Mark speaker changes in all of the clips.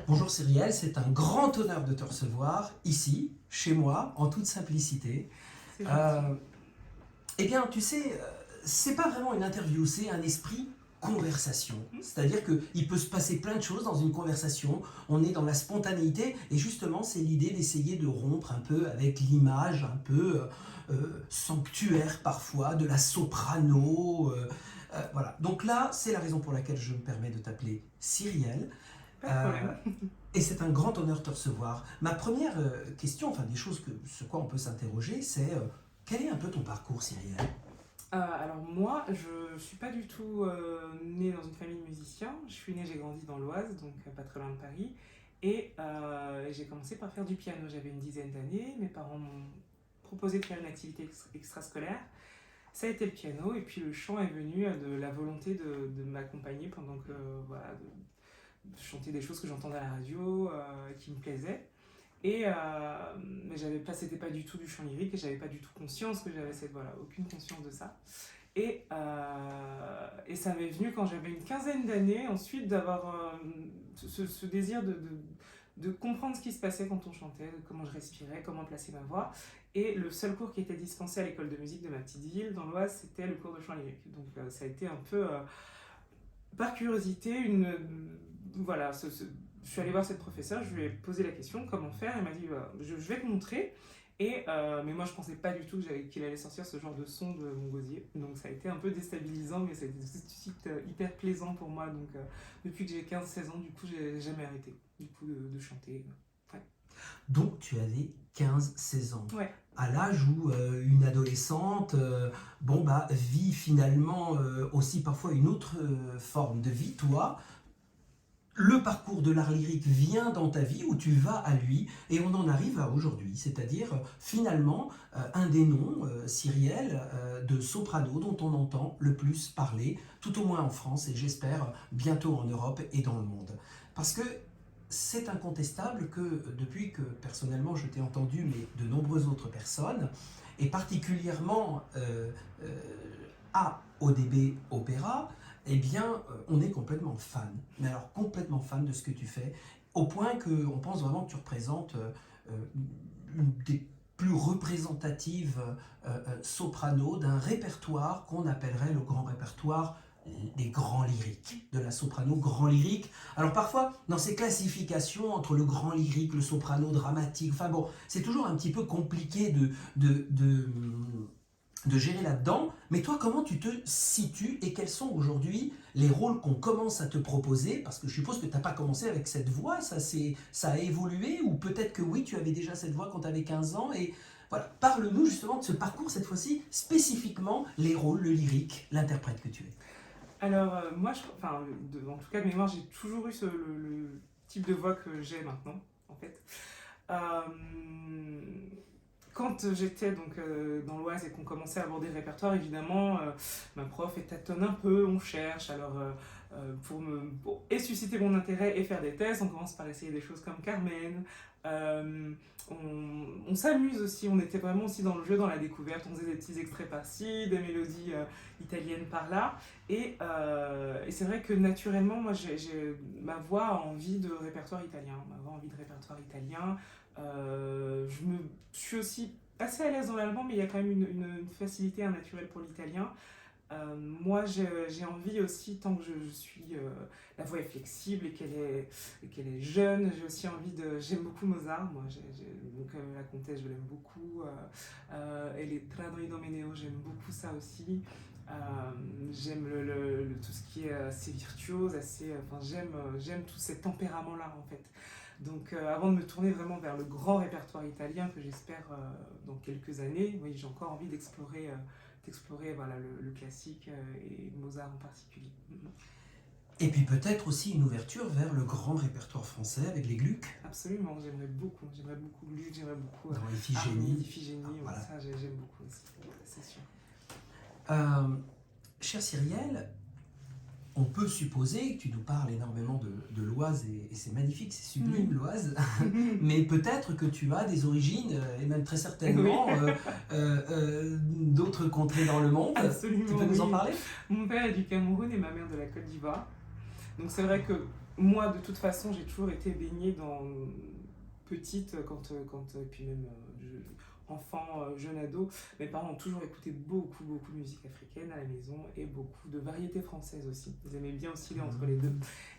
Speaker 1: Bonjour Cyrielle, c'est un grand honneur de te recevoir ici, chez moi, en toute simplicité.
Speaker 2: C'est gentil.
Speaker 1: Euh, eh bien, tu sais, c'est pas vraiment une interview, c'est un esprit conversation.
Speaker 2: Hmm.
Speaker 1: C'est-à-dire qu'il peut se passer plein de choses dans une conversation, on est dans la spontanéité, et justement, c'est l'idée d'essayer de rompre un peu avec l'image un peu sanctuaire parfois, de la soprano. Voilà. Donc là, c'est la raison pour laquelle je me permets de t'appeler Cyrielle.
Speaker 2: Pas de
Speaker 1: Euh,
Speaker 2: problème.
Speaker 1: et c'est un grand honneur de te recevoir. Ma première question, enfin des choses sur quoi on peut s'interroger, c'est quel est un peu ton parcours, Cyrielle?
Speaker 2: Alors moi, je ne suis pas du tout née dans une famille de musiciens. Je suis née, j'ai grandi dans l'Oise, donc pas très loin de Paris. Et j'ai commencé par faire du piano. J'avais une dizaine d'années. Mes parents m'ont proposé de faire une activité extrascolaire. Ça a été le piano. Et puis le chant est venu de la volonté de m'accompagner pendant que, voilà, de chanter des choses que j'entendais à la radio, qui me plaisaient. Mais c'était pas du tout du chant lyrique et j'avais pas du tout conscience que j'avais cette voix-là, aucune conscience de ça. Et ça m'est venu quand j'avais une quinzaine d'années, ensuite d'avoir ce désir de comprendre ce qui se passait quand on chantait, comment je respirais, comment placer ma voix. Et le seul cours qui était dispensé à l'école de musique de ma petite ville, dans l'Oise, c'était le cours de chant lyrique. Donc ça a été un peu, par curiosité, voilà, je suis allée voir cette professeure, je lui ai posé la question comment faire, elle m'a dit je vais te montrer. Mais moi je pensais pas du tout qu'il allait sortir ce genre de son de mon gosier, donc ça a été un peu déstabilisant, mais c'était tout de suite hyper plaisant pour moi. Donc depuis que j'ai 15-16 ans, du coup j'ai jamais arrêté du coup de chanter. Ouais.
Speaker 1: Donc tu avais 15-16 ans.
Speaker 2: Ouais.
Speaker 1: À l'âge où une adolescente vit finalement aussi parfois une autre forme de vie, toi, le parcours de l'art lyrique vient dans ta vie où tu vas à lui et on en arrive à aujourd'hui, c'est-à-dire finalement un des noms, Cyrielle, de soprano dont on entend le plus parler, tout au moins en France et j'espère bientôt en Europe et dans le monde. Parce que c'est incontestable que depuis que personnellement je t'ai entendu, mais de nombreuses autres personnes, et particulièrement euh, à ODB Opéra, eh bien, on est complètement fan. Mais alors, complètement fan de ce que tu fais, au point qu'on pense vraiment que tu représentes une des plus représentatives sopranos d'un répertoire qu'on appellerait le grand répertoire des grands lyriques, de la soprano grand lyrique. Alors parfois, dans ces classifications entre le grand lyrique, le soprano dramatique, enfin bon, c'est toujours un petit peu compliqué de gérer là-dedans. Mais toi, comment tu te situes et quels sont aujourd'hui les rôles qu'on commence à te proposer? Parce que je suppose que tu n'as pas commencé avec cette voix, ça a évolué, ou peut-être que oui, tu avais déjà cette voix quand tu avais 15 ans. Et voilà, parle-nous justement de ce parcours, cette fois-ci, spécifiquement les rôles, le lyrique, l'interprète que tu es.
Speaker 2: Alors moi, en tout cas de mémoire, j'ai toujours eu le type de voix que j'ai maintenant, en fait. Euh, Quand j'étais donc dans l'Oise et qu'on commençait à aborder le répertoire, évidemment, ma prof elle tâtonne un peu, on cherche. Alors, pour susciter mon intérêt et faire des tests, on commence par essayer des choses comme Carmen. Euh, on s'amuse aussi, on était vraiment aussi dans le jeu, dans la découverte. On faisait des petits extraits par-ci, des mélodies italiennes par-là. Et c'est vrai que naturellement, moi, ma voix a envie de répertoire italien. Ma voix a envie de répertoire italien. Je suis aussi assez à l'aise dans l'allemand, mais il y a quand même une facilité, un naturel pour l'italien. Moi, j'ai envie aussi, tant que je suis. La voix est flexible et qu'elle est jeune, j'ai aussi envie de. J'aime beaucoup Mozart, moi, donc la comtesse, je l'aime beaucoup. Et les Trano Idomeneo, j'aime beaucoup ça aussi. Euh, J'aime tout ce qui est assez virtuose, j'aime tout ce tempérament-là en fait. Donc avant de me tourner vraiment vers le grand répertoire italien que j'espère dans quelques années, oui, j'ai encore envie d'explorer voilà, le classique et Mozart en particulier.
Speaker 1: Et puis peut-être aussi une ouverture vers le grand répertoire français avec les Gluck,
Speaker 2: Absolument, j'aimerais beaucoup Gluck, j'aimerais beaucoup
Speaker 1: dans
Speaker 2: Armide,
Speaker 1: Iphigénie.
Speaker 2: Iphigénie,
Speaker 1: Ah,
Speaker 2: ouais,
Speaker 1: voilà.
Speaker 2: ça j'aime beaucoup aussi, c'est sûr.
Speaker 1: Euh, Cher Cyrielle, on peut supposer que tu nous parles énormément de l'Oise et c'est magnifique, c'est sublime l'Oise, mais peut-être que tu as des origines, et même très certainement
Speaker 2: Oui.
Speaker 1: d'autres contrées dans le monde.
Speaker 2: Absolument,
Speaker 1: Tu peux nous en
Speaker 2: oui.
Speaker 1: parler?
Speaker 2: Mon père est du Cameroun et ma mère de la Côte d'Ivoire. Donc c'est vrai que moi, de toute façon, j'ai toujours été baignée dans petite, et puis même enfant, jeune ado, mes parents ont toujours écouté beaucoup, beaucoup de musique africaine à la maison et beaucoup de variétés françaises aussi. Ils aimaient bien osciller entre les deux.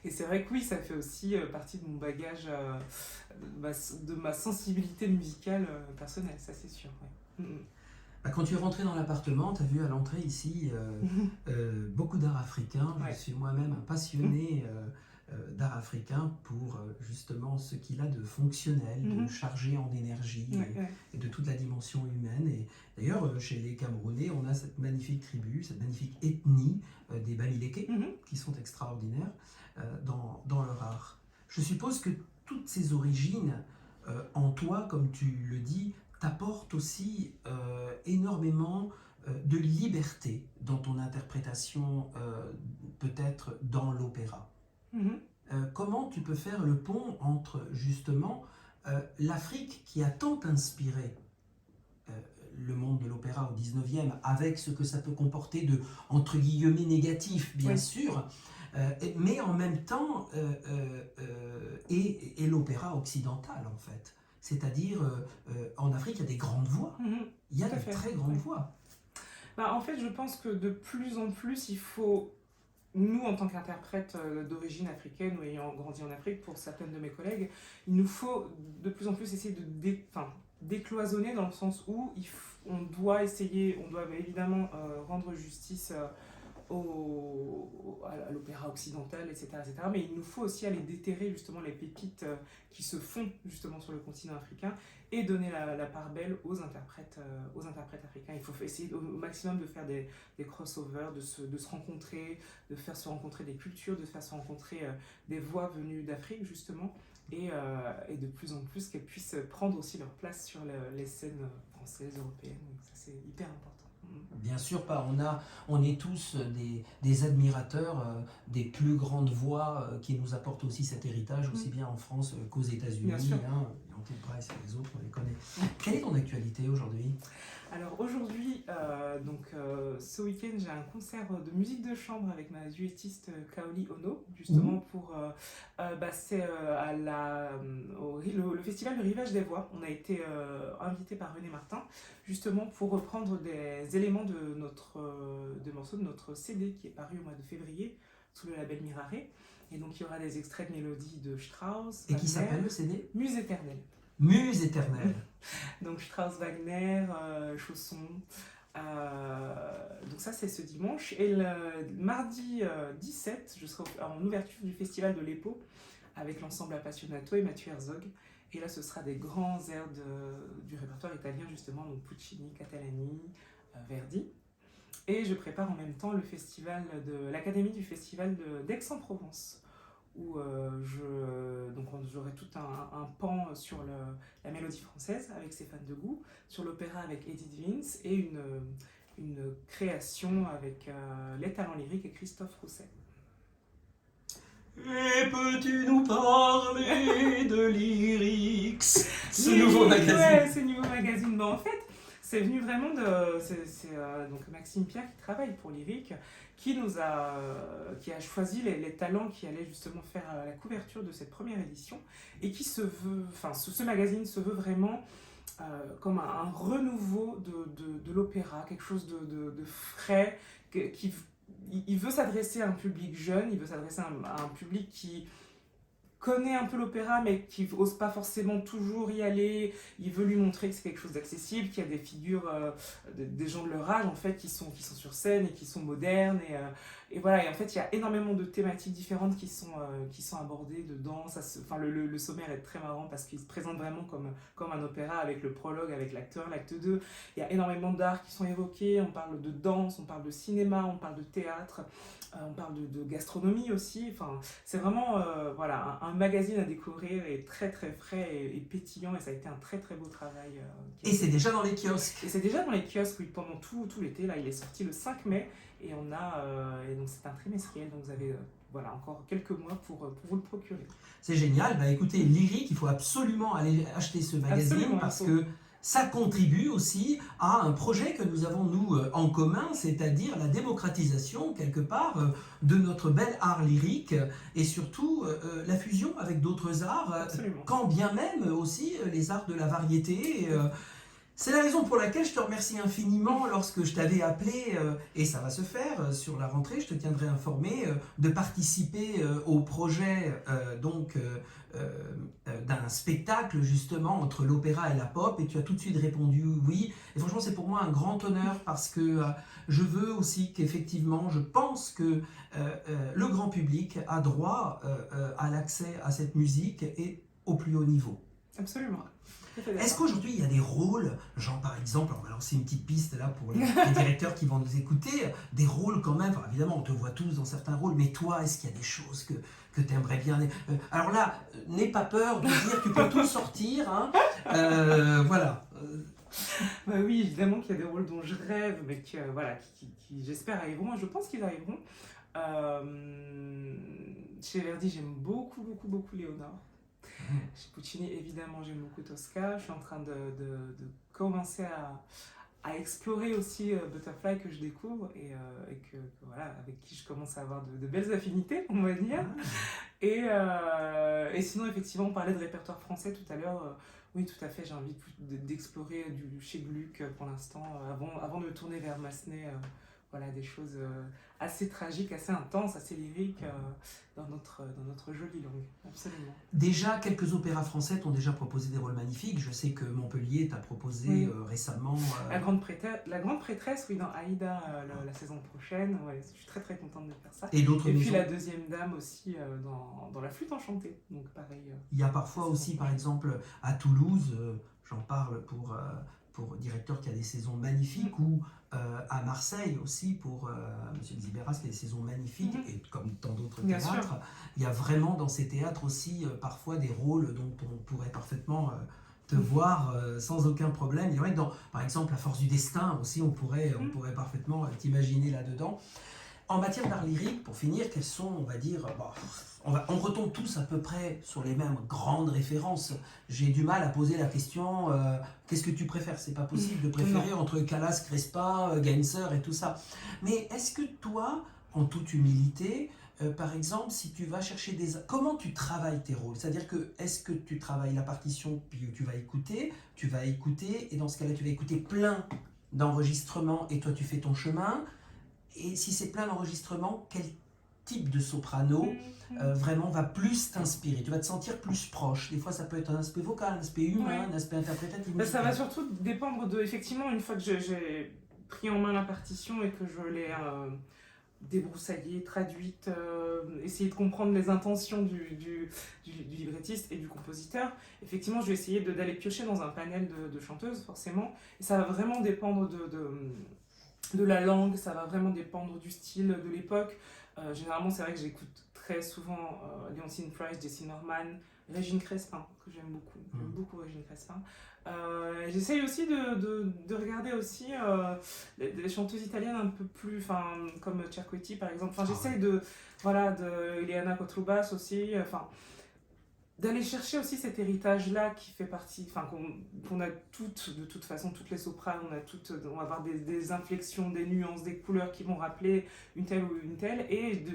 Speaker 2: Et c'est vrai que oui, ça fait aussi partie de mon bagage, de ma sensibilité musicale personnelle, ça c'est sûr. Ouais.
Speaker 1: Quand tu es rentré dans l'appartement, tu as vu à l'entrée ici beaucoup d'art africain.
Speaker 2: Ouais.
Speaker 1: Je suis moi-même un passionné d'art africain pour justement ce qu'il a de fonctionnel, de chargé en énergie et de toute la dimension humaine. Et d'ailleurs, chez les Camerounais, on a cette magnifique tribu, cette magnifique ethnie des Bamileke, qui sont extraordinaires dans leur art. Je suppose que toutes ces origines, en toi, comme tu le dis, t'apportent aussi énormément de liberté dans ton interprétation, peut-être dans l'opéra. Comment tu peux faire le pont entre justement l'Afrique qui a tant inspiré le monde de l'opéra au 19e, avec ce que ça peut comporter de, entre guillemets, négatif, bien sûr, mais en même temps, et l'opéra occidental, en fait. C'est-à-dire, en Afrique, il y a des grandes voix. Il y a de très grandes voix.
Speaker 2: En fait, je pense que de plus en plus, il faut, nous, en tant qu'interprètes d'origine africaine ou ayant grandi en Afrique, pour certaines de mes collègues, il nous faut de plus en plus essayer de décloisonner dans le sens où on doit évidemment rendre justice à l'opéra occidental, etc., mais il nous faut aussi aller déterrer justement les pépites qui se font justement sur le continent africain et donner la part belle aux interprètes africains. Il faut essayer au maximum de faire des crossovers, de se rencontrer, de faire se rencontrer des cultures, de faire se rencontrer des voix venues d'Afrique justement, et de plus en plus qu'elles puissent prendre aussi leur place sur les scènes françaises, européennes. Donc ça, c'est hyper important.
Speaker 1: Bien sûr pas, on est tous des admirateurs des plus grandes voix qui nous apportent aussi cet héritage, aussi bien en France qu'aux États-Unis. Leontyne Price et les autres, on les connaît. Quelle est ton actualité aujourd'hui ?
Speaker 2: Alors aujourd'hui, ce week-end, j'ai un concert de musique de chambre avec ma duettiste Kaoli Ono, justement pour c'est le festival de Rivage des Voix. On a été invité par René Martin, justement pour reprendre des éléments de morceaux de notre CD qui est paru au mois de février sous le label Mirare. Et donc il y aura des extraits de mélodies de Strauss.
Speaker 1: Et qui s'appelle le CD ?
Speaker 2: Muse éternelle.
Speaker 1: Muse éternelle.
Speaker 2: Donc Strauss, Wagner, Chausson. Donc ça c'est ce dimanche. Et le mardi 17, je serai en ouverture du festival de l'EPO avec l'ensemble Appassionato et Mathieu Herzog. Et là ce sera des grands airs du répertoire italien justement, donc Puccini, Catalani, Verdi. Et je prépare en même temps le festival l'Académie du festival d'Aix-en-Provence, où j'aurai tout un pan sur la mélodie française avec Stéphane Degout, sur l'opéra avec Edith Vince et une création avec les talents lyriques et Christophe Rousset.
Speaker 1: Et peux-tu nous parler de Lyrics, ce nouveau magazine?
Speaker 2: Ouais, ce nouveau magazine. En fait, c'est venu vraiment donc Maxime Pierre qui travaille pour Lyric, qui a choisi les talents qui allaient justement faire la couverture de cette première édition et qui ce magazine se veut vraiment comme un renouveau de l'opéra, quelque chose de frais, il veut s'adresser à un public jeune, il veut s'adresser à un public qui connaît un peu l'opéra mais qui n'ose pas forcément toujours y aller. Il veut lui montrer que c'est quelque chose d'accessible, qu'il y a des figures, des gens de leur âge en fait qui sont sur scène et qui sont modernes et voilà. Et en fait il y a énormément de thématiques différentes qui sont abordées dedans. Le sommaire est très marrant parce qu'il se présente vraiment comme un opéra avec le prologue, avec l'acteur, l'acte 2. Il y a énormément d'arts qui sont évoqués, on parle de danse, on parle de cinéma, on parle de théâtre, on parle de gastronomie aussi. C'est vraiment un magazine à découvrir et très très frais et pétillant, et ça a été un très très beau travail.
Speaker 1: Et c'est déjà dans les kiosques.
Speaker 2: Et c'est déjà dans les kiosques, oui, pendant tout l'été. Là, il est sorti le 5 mai et donc c'est un trimestriel, donc vous avez encore quelques mois pour vous le procurer.
Speaker 1: C'est génial. Écoutez, Lyric, il faut absolument aller acheter ce magazine parce que ça contribue aussi à un projet que nous avons, nous, en commun, c'est-à-dire la démocratisation, quelque part, de notre bel art lyrique et surtout la fusion avec d'autres arts,
Speaker 2: Absolument.
Speaker 1: quand bien même aussi les arts de la variété. C'est la raison pour laquelle je te remercie infiniment lorsque je t'avais appelé, et ça va se faire sur la rentrée, je te tiendrai informé, de participer au projet d'un spectacle justement entre l'opéra et la pop, et tu as tout de suite répondu oui. Et franchement, c'est pour moi un grand honneur parce que je veux aussi qu'effectivement, je pense que le grand public a droit à l'accès à cette musique et au plus haut niveau.
Speaker 2: Absolument.
Speaker 1: Est-ce qu'aujourd'hui il y a des rôles, genre par exemple, on va lancer une petite piste là pour les directeurs qui vont nous écouter, des rôles quand même, enfin, évidemment on te voit tous dans certains rôles, mais toi, est-ce qu'il y a des choses que tu aimerais bien... alors là, n'aie pas peur de dire, tu peux tout sortir, hein, voilà.
Speaker 2: Bah oui, évidemment qu'il y a des rôles dont je rêve, mais voilà, qui j'espère arriveront, et je pense qu'ils arriveront. Chez Verdi, j'aime beaucoup, beaucoup, beaucoup Léonore. Chez Puccini, évidemment, j'aime beaucoup Tosca. Je suis en train de commencer à explorer aussi Butterfly que je découvre et voilà, avec qui je commence à avoir de belles affinités, on va dire. Et sinon, effectivement, on parlait de répertoire français tout à l'heure. Oui, tout à fait, j'ai envie d'explorer chez Gluck pour l'instant, avant de me tourner vers Massenet. Voilà, des choses assez tragiques, assez intenses, assez lyriques dans notre jolie langue, absolument.
Speaker 1: Déjà, quelques opéras français t'ont déjà proposé des rôles magnifiques. Je sais que Montpellier t'a proposé récemment...
Speaker 2: La grande prêtresse, oui, dans Aïda, la saison prochaine. Ouais, je suis très très contente de faire ça.
Speaker 1: Et d'autres
Speaker 2: puis la deuxième dame aussi dans La Flûte enchantée. Donc pareil.
Speaker 1: Il y a parfois aussi, par exemple, à Toulouse, j'en parle pour directeur qui a des saisons magnifiques, ou à Marseille aussi pour Monsieur Xibéras qui a des saisons magnifiques, et comme tant d'autres théâtres, il y a vraiment dans ces théâtres aussi parfois des rôles dont on pourrait parfaitement te voir sans aucun problème. Il y aurait que par exemple, La Force du Destin aussi, on pourrait parfaitement t'imaginer là-dedans. En matière d'art lyrique, pour finir, quelles sont, on va dire, on retombe tous à peu près sur les mêmes grandes références. J'ai du mal à poser la question, qu'est-ce que tu préfères? C'est pas possible de préférer entre Callas, Crespa, Genser et tout ça. Mais est-ce que toi, en toute humilité, par exemple, si tu vas chercher comment tu travailles tes rôles? C'est-à-dire que, est-ce que tu travailles la partition, puis tu vas écouter, et dans ce cas-là, tu vas écouter plein d'enregistrements, et toi, tu fais ton chemin. Et si c'est plein d'enregistrements, quel type de soprano vraiment va plus t'inspirer? Tu vas te sentir plus proche. Des fois, ça peut être un aspect vocal, un aspect humain, un aspect interprétatif.
Speaker 2: Ça va surtout dépendre effectivement, une fois que j'ai pris en main la partition et que je l'ai débroussaillée, traduite, essayer de comprendre les intentions du librettiste et du compositeur. Effectivement, je vais essayer d'aller piocher dans un panel de chanteuses, forcément. Et ça va vraiment dépendre de la langue, ça va vraiment dépendre du style, de l'époque. Généralement, c'est vrai que j'écoute très souvent Leontine Price, Jessie Norman, Régine Crespin, que j'aime beaucoup. J'aime beaucoup Régine Crespin. J'essaye aussi de regarder aussi des chanteuses italiennes un peu plus, comme Cerquetti par exemple. J'essaye de Ileana Kotlubas aussi. D'aller chercher aussi cet héritage-là qui fait partie, qu'on a toutes, de toute façon, toutes les sopranes, on va avoir des inflexions, des nuances, des couleurs qui vont rappeler une telle ou une telle, et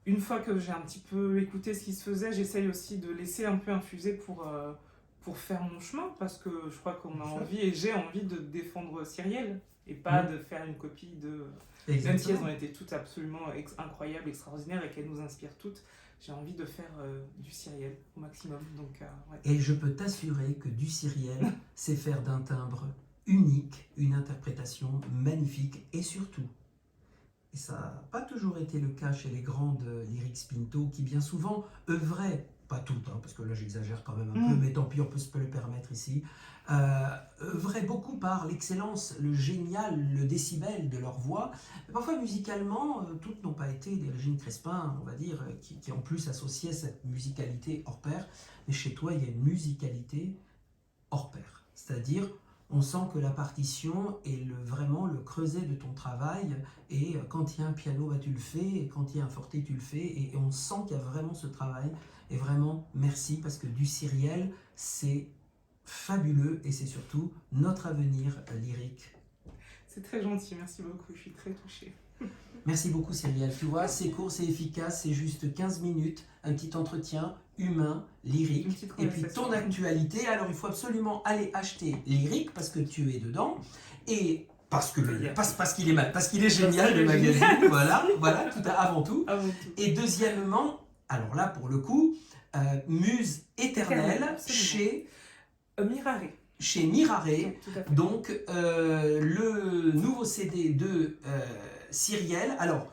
Speaker 2: une fois que j'ai un petit peu écouté ce qui se faisait, j'essaye aussi de laisser un peu infuser pour faire mon chemin, parce que je crois qu'on a envie, et j'ai envie de défendre Cyrielle, et pas de faire une copie de... Exactement. Même si elles ont été toutes absolument incroyables, extraordinaires, et qu'elles nous inspirent toutes, j'ai envie de faire du Cyrielle au maximum. Donc, ouais.
Speaker 1: Et je peux t'assurer que du Cyrielle, c'est faire d'un timbre unique une interprétation magnifique, et surtout, et ça n'a pas toujours été le cas chez les grandes lyrics Pinto, qui bien souvent œuvraient, pas toutes, parce que là j'exagère quand même un peu, mais tant pis, on peut se le permettre ici, œuvraient beaucoup par l'excellence, le génial, le décibel de leur voix. Mais parfois musicalement, toutes n'ont pas été des Régine Crespin, on va dire, qui en plus associaient cette musicalité hors pair. Mais chez toi, il y a une musicalité hors pair. C'est-à-dire, on sent que la partition est vraiment le creuset de ton travail, et quand il y a un piano, bah, tu le fais, et quand il y a un forté, tu le fais, et on sent qu'il y a vraiment ce travail. Et vraiment, merci, parce que du Cyrielle, c'est fabuleux et c'est surtout notre avenir lyrique.
Speaker 2: C'est très gentil, merci beaucoup, je suis très touchée.
Speaker 1: Merci beaucoup Cyrielle, tu vois, c'est court, c'est efficace, c'est juste 15 minutes, un petit entretien humain,
Speaker 2: Une
Speaker 1: lyrique,
Speaker 2: petite
Speaker 1: et puis
Speaker 2: conversation.
Speaker 1: ton actualité. Alors il faut absolument aller acheter Lyrique parce que tu es dedans, et parce qu'il est génial le magazine, voilà, avant tout.
Speaker 2: Avant tout.
Speaker 1: Et deuxièmement, alors là pour le coup, Muse éternelle
Speaker 2: Absolument. Mirare.
Speaker 1: chez Mirare.
Speaker 2: Oui, tout à fait.
Speaker 1: Donc, le nouveau CD de Cyrielle. Alors,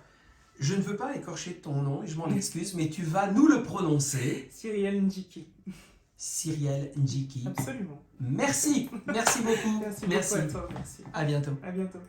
Speaker 1: je ne veux pas écorcher ton nom, et je m'en excuse, mais tu vas nous le prononcer.
Speaker 2: Cyrielle Njiki.
Speaker 1: Cyrielle Njiki.
Speaker 2: Absolument.
Speaker 1: Merci beaucoup.
Speaker 2: Merci beaucoup à toi, merci.
Speaker 1: À bientôt.
Speaker 2: À bientôt.